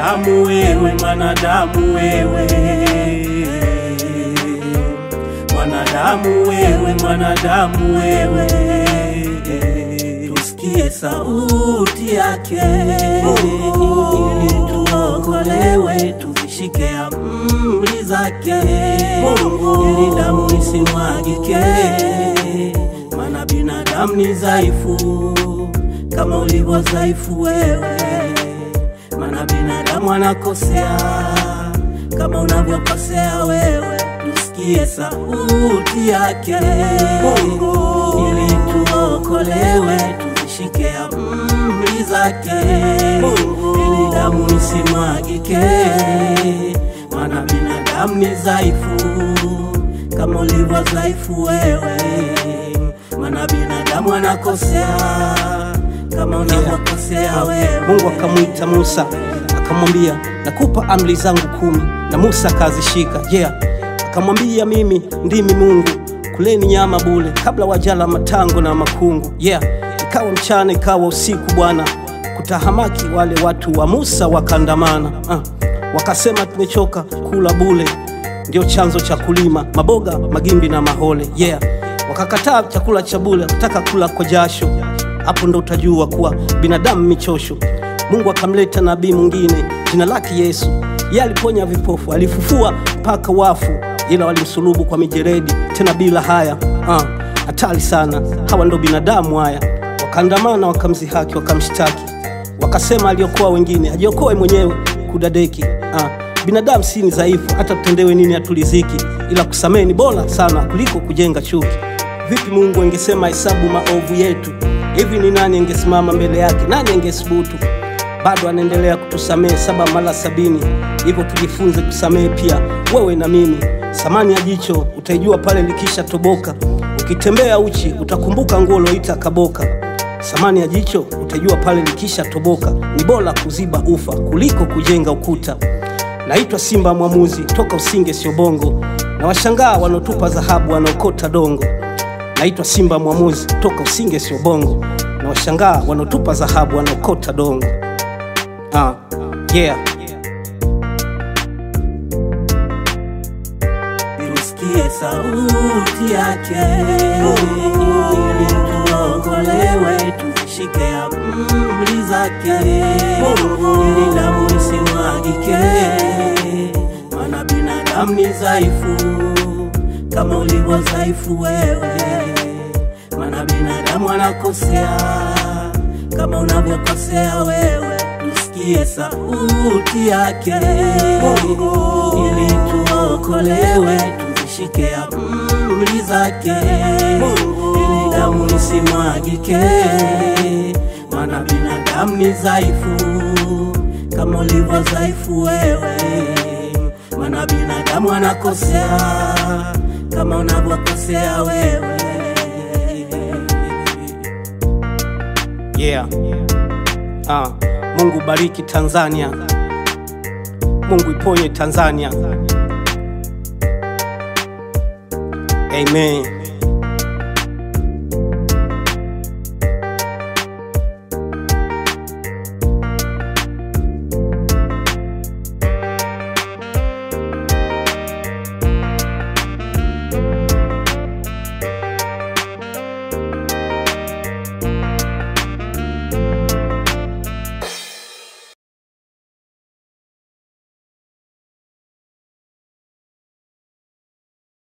Mwanadamu wewe, mwanadamu wewe, mwanadamu wewe, mwanadamu wewe, tusikie sauti yake ili tuokolewe, tuzishike amri zake ili damu isimwagike. Maana binadamu ni dhaifu kama ulivyo dhaifu wewe. Maana binadamu anakosea kama unavyokosea wewe. Tusikie sauti yake ili tuokolewe, tuzishike amri zake ili damu isimwagike. Maana binadamu ni dhaifu kama ulivyo dhaifu wewe. Maana binadamu anakosea kama unavyokosea wewe. Mungu akamuita Musa akamwambia, nakupa amri zangu 10. Na Musa akazishika. Akamwambia, mimi ndimi Mungu, kuleni nyama bure kabla wajala matango na makungu. Ikawa mchana ikawa usiku, Bwana kutahamaki wale watu wa Musa wakandamana. Wakasema, tumechoka kula bure, ndio chanzo cha kulima maboga, magimbi na mahole. Wakakataa chakula cha bure, kutaka kula kwa jasho. Hapo ndo utajua kuwa binadamu michosho. Mungu akamleta nabii mwingine, jina lake Yesu. Yeye aliponya vipofu, alifufua mpaka wafu, ila walimsulubu kwa mijeredi tena bila haya. Hatari sana, hawa ndo binadamu haya. Wakaandamana, wakamzihaki, wakamshtaki, wakasema aliokoa wengine, ajiokoe mwenyewe kudadeki. Binadamu si ni dhaifu, hata tutendewe nini atuliziki, ila kusamehe ni bora sana kuliko kujenga chuki. Vipi Mungu angesema hesabu maovu yetu? Hivi ni nani angesimama mbele yake? Nani angesubutu? Bado anaendelea kutusamehe 7 mara 70. Hivyo tujifunze kusamehe pia wewe na mimi. Samani ya jicho utaijua pale likisha toboka. Ukitembea uchi utakumbuka nguo uloita kaboka. Samani ya jicho utaijua pale likisha toboka. Ni bora kuziba ufa kuliko kujenga ukuta. Naitwa Simba Mwamuzi, toka Usinge sio Bongo. Na washangaa wanotupa dhahabu wanaokota dongo. Naitwa Simba Mwamuzi, toka Usinge sio Bongo. Na washangaa wanotupa dhahabu wanaokota dongo. Tusikie sauti yake ili tuokolewe, tuzishike amri zake ili damu isimwagike. Maana binadamu ni dhaifu kama ulivyo dhaifu wewe. Maana binadamu anakosea kama unavyokosea wewe. Tusikie sauti yake ili tuokolewe, tuzishike amri zake ili damu isimwagike. Maana binadamu ni dhaifu kama ulivyo dhaifu wewe. Maana binadamu anakosea kama unavyokosea wewe. Mungu bariki Tanzania. Mungu iponye Tanzania. Amen.